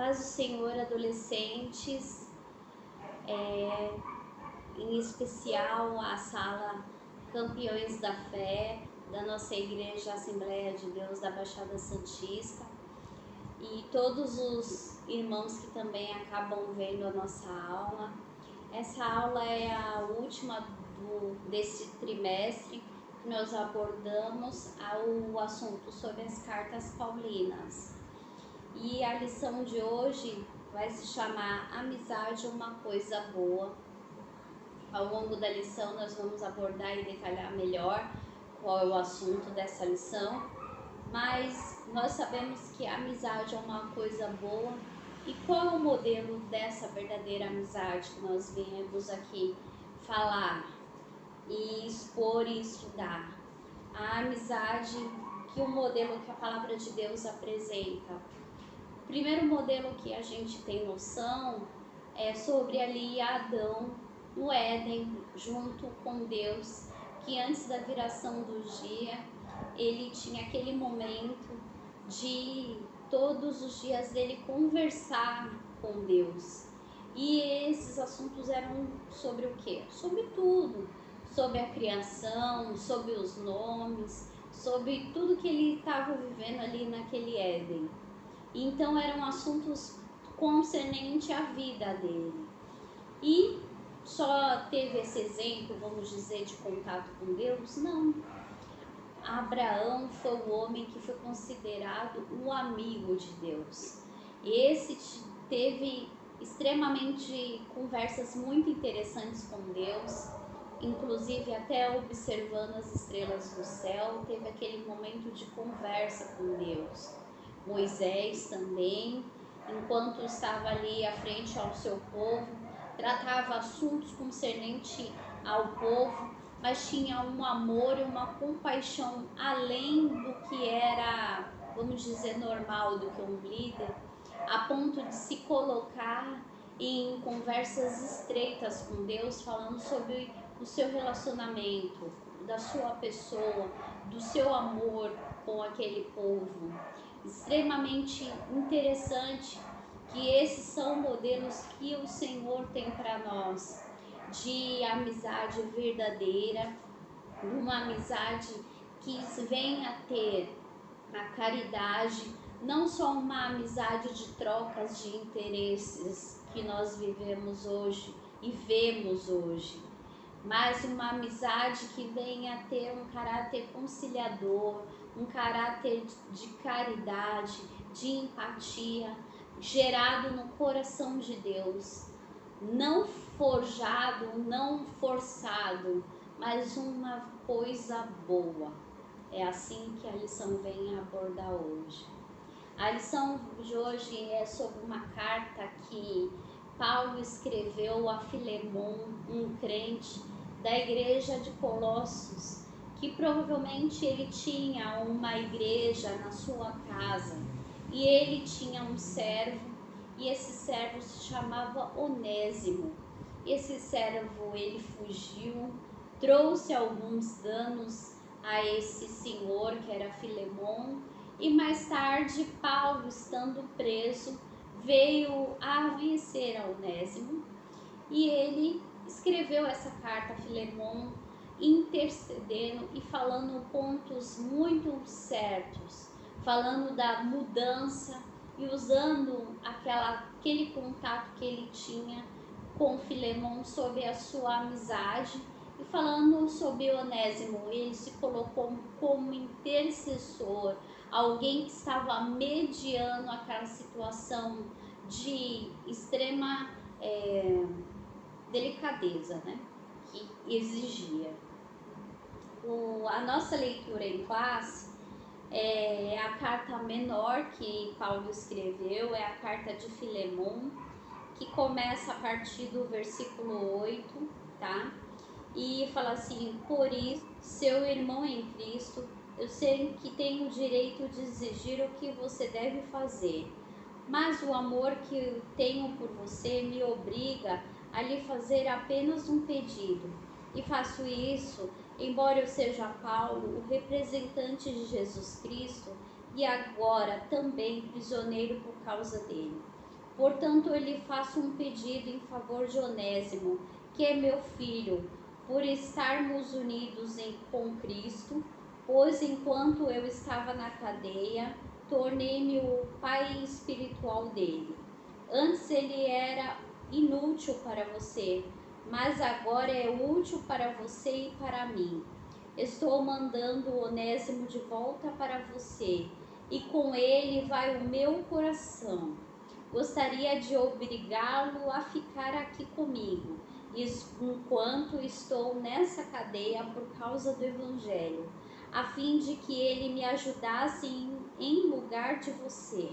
Paz do Senhor, adolescentes, em especial a sala Campeões da Fé da nossa Igreja Assembleia de Deus da Baixada Santista e todos os irmãos que também acabam vendo a nossa aula. Essa aula é a última desse trimestre que nós abordamos o assunto sobre as cartas paulinas. E a lição de hoje vai se chamar Amizade, uma coisa boa. Ao longo da lição nós vamos abordar e detalhar melhor qual é o assunto dessa lição, mas nós sabemos que a amizade é uma coisa boa. E qual é o modelo dessa verdadeira amizade que nós viemos aqui falar e expor e estudar? A amizade que o modelo que a palavra de Deus apresenta. O primeiro modelo que a gente tem noção é sobre ali Adão no Éden, junto com Deus, que antes da viração do dia, ele tinha aquele momento de todos os dias dele conversar com Deus. E esses assuntos eram sobre o quê? Sobre tudo, sobre a criação, sobre os nomes, sobre tudo que ele estava vivendo ali naquele Éden. Então eram assuntos concernentes à vida dele. E só teve esse exemplo, vamos dizer, de contato com Deus? Não. Abraão foi o homem que foi considerado o amigo de Deus. Esse teve extremamente conversas muito interessantes com Deus, inclusive até observando as estrelas do céu, teve aquele momento de conversa com Deus. Moisés também, enquanto estava ali à frente ao seu povo, tratava assuntos concernentes ao povo, mas tinha um amor e uma compaixão além do que era, vamos dizer, normal do que um líder, a ponto de se colocar em conversas estreitas com Deus, falando sobre o seu relacionamento, da sua pessoa, do seu amor com aquele povo. Extremamente interessante que esses são modelos que o Senhor tem para nós, de amizade verdadeira, uma amizade que venha a ter a caridade, não só uma amizade de trocas de interesses que nós vivemos hoje e vemos hoje, mas uma amizade que venha a ter um caráter conciliador, um caráter de caridade, de empatia, gerado no coração de Deus, não forjado, não forçado, mas uma coisa boa. É assim que a lição vem abordar hoje. A lição de hoje é sobre uma carta que Paulo escreveu a Filemon, um crente da igreja de Colossos, que provavelmente ele tinha uma igreja na sua casa e ele tinha um servo, e esse servo se chamava Onésimo. Esse servo ele fugiu, trouxe alguns danos a esse senhor que era Filemon, e mais tarde Paulo, estando preso, veio a conhecer a Onésimo e ele escreveu essa carta a Filemon, intercedendo e falando pontos muito certos, falando da mudança e usando aquele contato que ele tinha com Filemon sobre a sua amizade, e falando sobre Onésimo, ele se colocou como intercessor, alguém que estava mediando aquela situação de extrema delicadeza, né, que exigia. A nossa leitura em classe é a carta menor que Paulo escreveu, é a carta de Filemon, que começa a partir do versículo 8, tá? E fala assim: por isso, seu irmão em Cristo, eu sei que tenho o direito de exigir o que você deve fazer, mas o amor que tenho por você me obriga a lhe fazer apenas um pedido. E faço isso, embora eu seja Paulo, o representante de Jesus Cristo, e agora também prisioneiro por causa dele. Portanto, eu lhe faço um pedido em favor de Onésimo, que é meu filho, por estarmos unidos com Cristo, pois enquanto eu estava na cadeia, tornei-me o pai espiritual dele. Antes ele era inútil para você, mas agora é útil para você e para mim. Estou mandando Onésimo de volta para você, e com ele vai o meu coração. Gostaria de obrigá-lo a ficar aqui comigo, enquanto estou nessa cadeia por causa do Evangelho, a fim de que ele me ajudasse em lugar de você.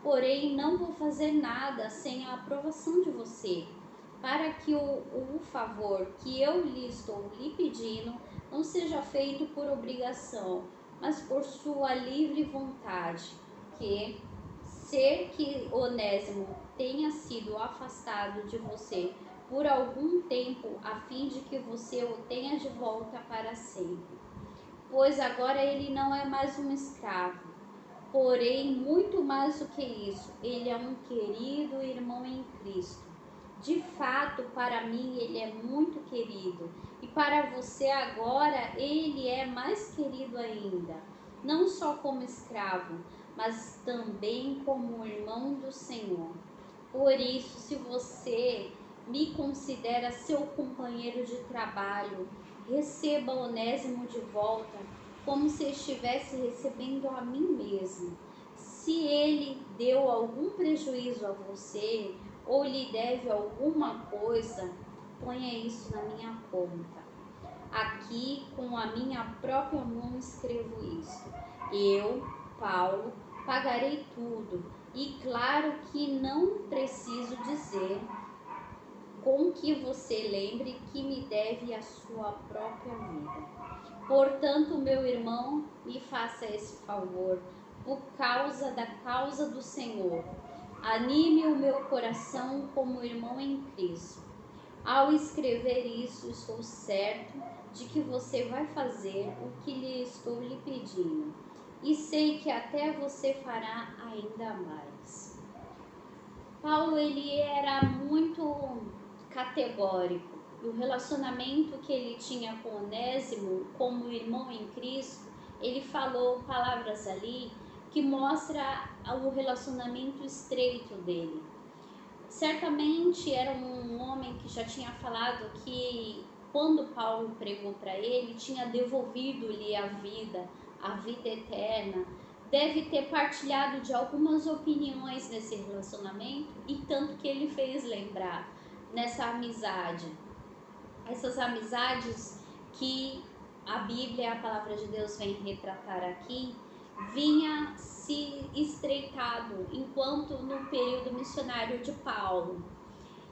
Porém, não vou fazer nada sem a aprovação de você, para que o favor que eu lhe estou lhe pedindo não seja feito por obrigação, mas por sua livre vontade, que Onésimo tenha sido afastado de você por algum tempo, a fim de que você o tenha de volta para sempre. Pois agora ele não é mais um escravo, porém, muito mais do que isso, ele é um querido irmão em Cristo. De fato, para mim ele é muito querido, e para você agora ele é mais querido ainda, não só como escravo, mas também como irmão do Senhor. Por isso, se você me considera seu companheiro de trabalho, receba Onésimo de volta, como se estivesse recebendo a mim mesmo. Se ele deu algum prejuízo a você, ou lhe deve alguma coisa, ponha isso na minha conta. Aqui, com a minha própria mão, escrevo isso. Eu, Paulo, pagarei tudo, e claro que não preciso dizer com que você lembre que me deve a sua própria vida. Portanto, meu irmão, me faça esse favor, por causa da causa do Senhor. Anime o meu coração como irmão em Cristo. Ao escrever isso, estou certo de que você vai fazer o que lhe estou lhe pedindo, e sei que até você fará ainda mais. Paulo, ele era muito categórico. E o relacionamento que ele tinha com Onésimo, como irmão em Cristo, ele falou palavras ali que mostra o relacionamento estreito dele. Certamente era um homem que já tinha falado que quando Paulo pregou para ele, tinha devolvido-lhe a vida eterna. Deve ter partilhado de algumas opiniões nesse relacionamento, e tanto que ele fez lembrar nessa amizade. Essas amizades que a Bíblia, a palavra de Deus vem retratar aqui, vinha se estreitado enquanto no período missionário de Paulo.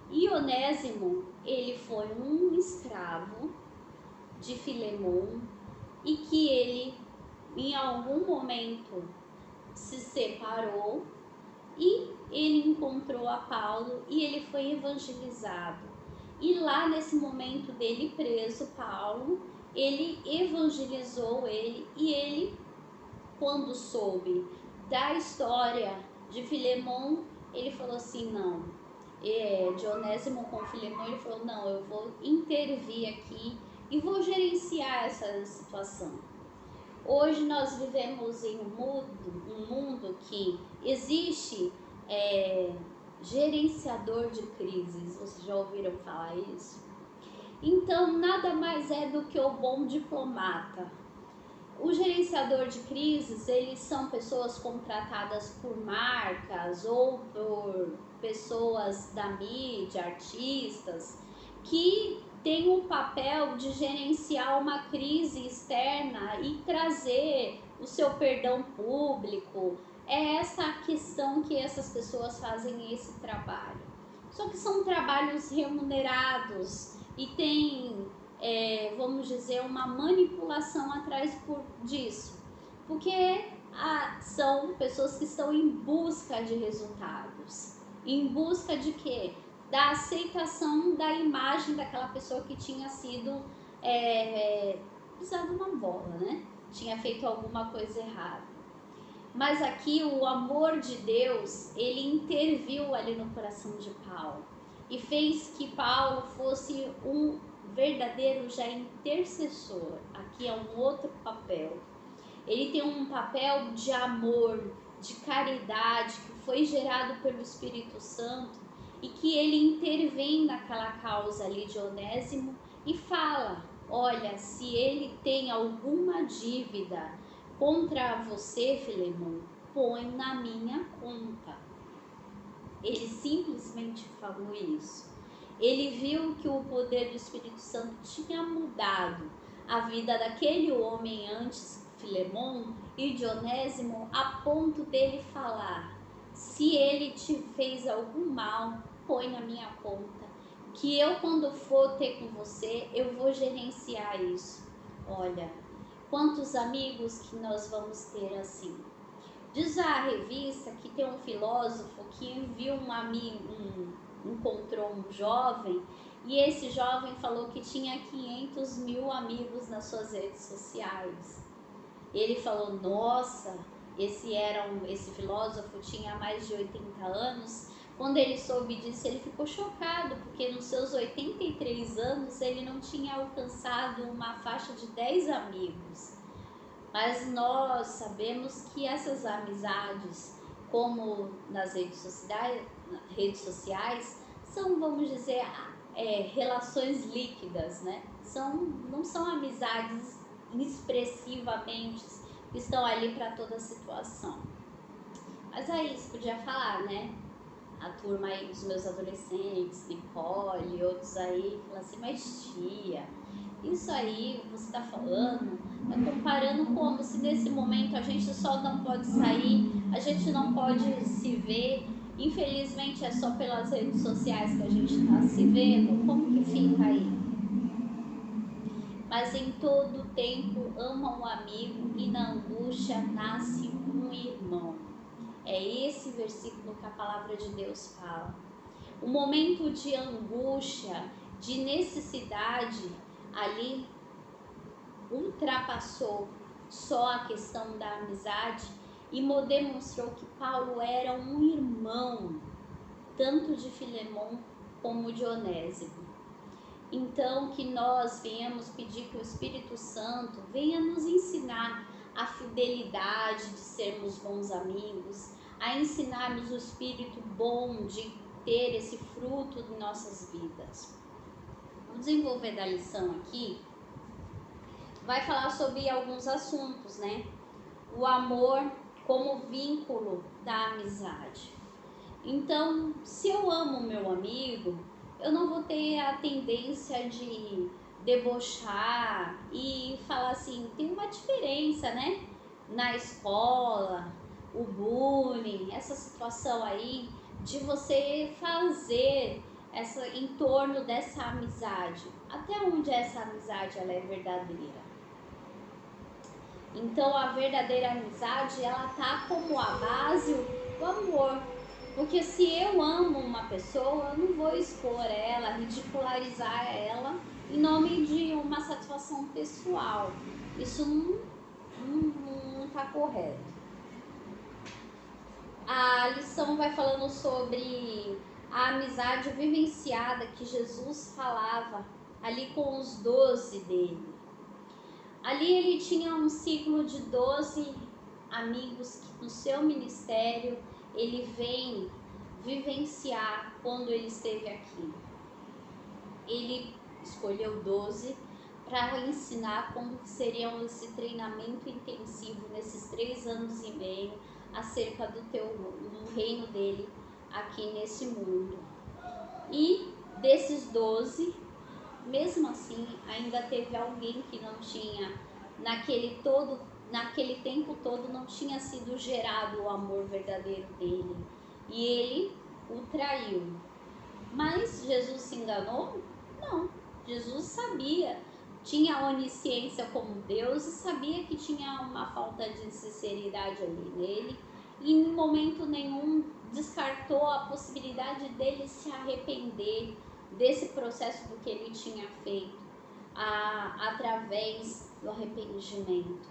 E Onésimo, ele foi um escravo de Filemon, e que ele em algum momento se separou, e ele encontrou a Paulo e ele foi evangelizado. E lá nesse momento dele preso, Paulo, ele evangelizou ele, e ele, quando soube da história de Filemon, ele falou assim, não, de Onésimo com Filemon, ele falou, não, eu vou intervir aqui e vou gerenciar essa situação. Hoje nós vivemos em um mundo que existe gerenciador de crises, vocês já ouviram falar isso? Então, nada mais é do que o bom diplomata. O gerenciador de crises, eles são pessoas contratadas por marcas ou por pessoas da mídia, artistas, que tem o papel de gerenciar uma crise externa e trazer o seu perdão público. É essa a questão que essas pessoas fazem esse trabalho. Só que são trabalhos remunerados e tem, vamos dizer, uma manipulação atrás disso. Porque são pessoas que estão em busca de resultados. Em busca de quê? Da aceitação da imagem daquela pessoa que tinha sido pisado uma bola, né? Tinha feito alguma coisa errada. Mas aqui o amor de Deus, ele interviu ali no coração de Paulo e fez que Paulo fosse um verdadeiro já intercessor. Aqui é um outro papel. Ele tem um papel de amor, de caridade, que foi gerado pelo Espírito Santo e que ele intervém naquela causa ali de Onésimo e fala: olha, se ele tem alguma dívida contra você, Filemão, põe na minha conta. Ele simplesmente falou isso. Ele viu que o poder do Espírito Santo tinha mudado a vida daquele homem antes, Filemão, e de Onésimo, a ponto dele falar: se ele te fez algum mal, põe na minha conta, que eu, quando for ter com você, eu vou gerenciar isso. Olha, quantos amigos que nós vamos ter assim. Diz a revista que tem um filósofo que viu encontrou um jovem, e esse jovem falou que tinha 500 mil amigos nas suas redes sociais. Ele falou: nossa, esse filósofo tinha mais de 80 anos. Quando ele soube disso, ele ficou chocado, porque nos seus 83 anos ele não tinha alcançado uma faixa de 10 amigos. Mas nós sabemos que essas amizades, como nas redes sociais, são, vamos dizer, relações líquidas, né? Não são amizades expressivamente que estão ali para toda situação. Mas aí você podia falar, né? A turma aí dos meus adolescentes, Nicole, outros aí, falam assim: mas tia, isso aí você está falando, comparando como se nesse momento a gente só não pode sair, a gente não pode se ver, infelizmente é só pelas redes sociais que a gente está se vendo, como que fica aí? Mas em todo tempo ama um amigo e na angústia nasce um irmão. É esse versículo que a palavra de Deus fala. O momento de angústia, de necessidade, ali ultrapassou só a questão da amizade e demonstrou que Paulo era um irmão, tanto de Filemão como de Onésimo. Então, que nós venhamos pedir que o Espírito Santo venha nos ensinar a fidelidade de sermos bons amigos, a ensinarmos o espírito bom de ter esse fruto em nossas vidas. Vamos desenvolver da lição aqui. Vai falar sobre alguns assuntos, né? O amor como vínculo da amizade. Então, se eu amo meu amigo, eu não vou ter a tendência de debochar e falar assim, tem uma diferença, né? Na escola, o bullying, essa situação aí de você fazer em torno dessa amizade. Até onde essa amizade ela é verdadeira? Então a verdadeira amizade, ela tá como a base do amor. Porque se eu amo uma pessoa, eu não vou expor ela, ridicularizar ela em nome de uma satisfação pessoal. Isso não tá correto. A lição vai falando sobre a amizade vivenciada que Jesus falava ali com os 12 dele. Ali ele tinha um ciclo de 12 amigos que no seu ministério ele vem vivenciar quando ele esteve aqui. Ele escolheu 12 para ensinar como seria esse treinamento intensivo nesses 3 anos e meio acerca do reino dele aqui nesse mundo. E desses 12, mesmo assim, ainda teve alguém que não tinha, naquele tempo todo, não tinha sido gerado o amor verdadeiro dele. E ele o traiu. Mas Jesus se enganou? Não. Jesus sabia, tinha a onisciência como Deus e sabia que tinha uma falta de sinceridade ali nele. E em momento nenhum descartou a possibilidade dele se arrepender desse processo do que ele tinha feito através do arrependimento.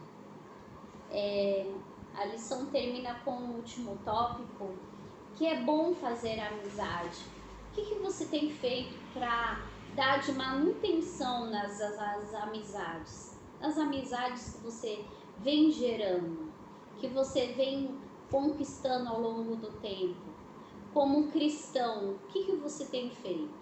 a lição termina com o último tópico, que é bom fazer amizade. O que você tem feito para dar de manutenção nas amizades? As amizades que você vem gerando, que você vem conquistando ao longo do tempo. Como um cristão, o que você tem feito?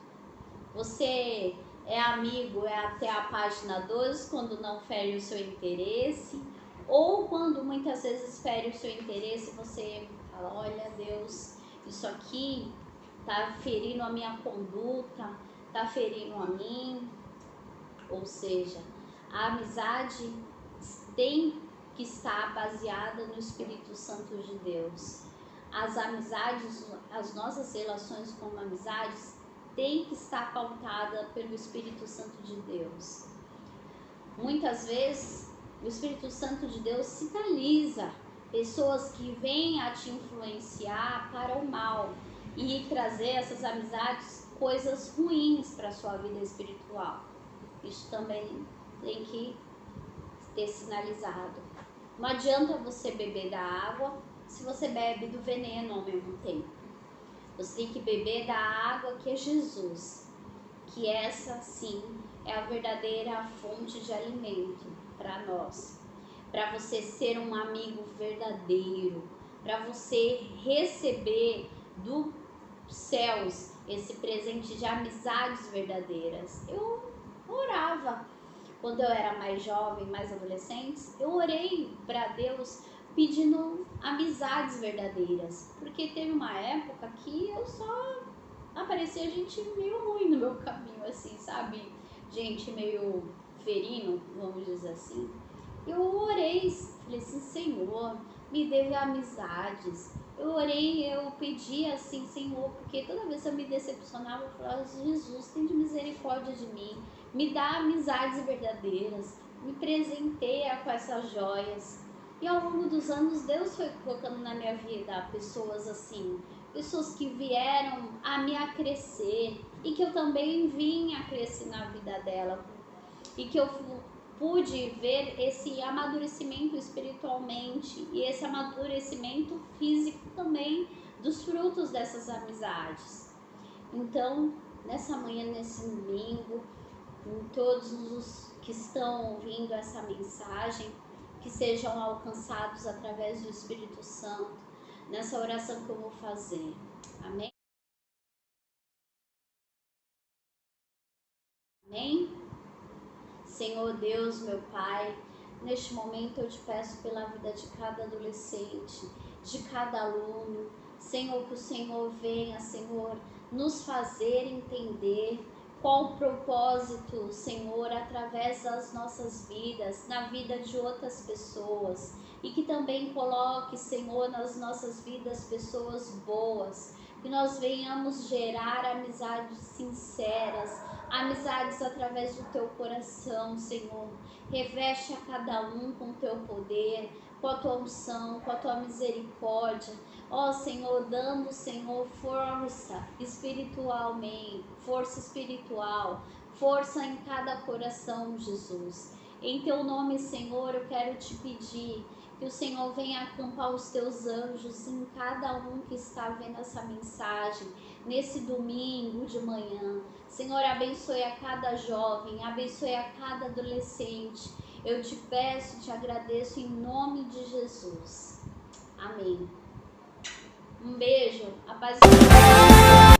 Você é amigo até a página 12, quando não fere o seu interesse, ou quando muitas vezes fere o seu interesse, você fala, olha Deus, isso aqui está ferindo a minha conduta, está ferindo a mim. Ou seja, a amizade tem que estar baseada no Espírito Santo de Deus. As amizades, as nossas relações como amizades, tem que estar pautada pelo Espírito Santo de Deus. Muitas vezes o Espírito Santo de Deus sinaliza pessoas que vêm a te influenciar para o mal e trazer essas amizades coisas ruins para a sua vida espiritual. Isso também tem que ter sinalizado. Não adianta você beber da água se você bebe do veneno ao mesmo tempo. Você tem que beber da água que é Jesus, que essa sim é a verdadeira fonte de alimento para nós. Para você ser um amigo verdadeiro, para você receber dos céus esse presente de amizades verdadeiras. Eu orava quando eu era mais jovem, mais adolescente, eu orei para Deus pedindo amizades verdadeiras, porque teve uma época que eu só aparecia gente meio ruim no meu caminho, assim, sabe? Gente meio ferino, vamos dizer assim. Eu orei, falei assim, Senhor, me dê amizades. Eu orei, eu pedi assim, Senhor, porque toda vez que eu me decepcionava, eu falava, Jesus, tem de misericórdia de mim, me dá amizades verdadeiras, me presenteia com essas joias. E ao longo dos anos, Deus foi colocando na minha vida pessoas assim, pessoas que vieram a me acrescer e que eu também vim a crescer na vida dela. E que eu pude ver esse amadurecimento espiritualmente e esse amadurecimento físico também dos frutos dessas amizades. Então, nessa manhã, nesse domingo, em todos os que estão ouvindo essa mensagem, que sejam alcançados através do Espírito Santo, nessa oração que eu vou fazer. Amém? Amém? Senhor Deus, meu Pai, neste momento eu te peço pela vida de cada adolescente, de cada aluno, Senhor, que o Senhor venha, Senhor, nos fazer entender qual o propósito, Senhor, através das nossas vidas, na vida de outras pessoas, e que também coloque, Senhor, nas nossas vidas pessoas boas, que nós venhamos gerar amizades sinceras, amizades através do teu coração, Senhor. Reveste a cada um com o teu poder, com a tua unção, com a tua misericórdia. Ó Senhor, dando, Senhor, força espiritualmente, força espiritual, força em cada coração, Jesus. Em teu nome, Senhor, eu quero te pedir que o Senhor venha acampar os teus anjos em cada um que está vendo essa mensagem, nesse domingo de manhã. Senhor, abençoe a cada jovem, abençoe a cada adolescente. Eu te peço, te agradeço em nome de Jesus. Amém. Um beijo, a paz de Deus.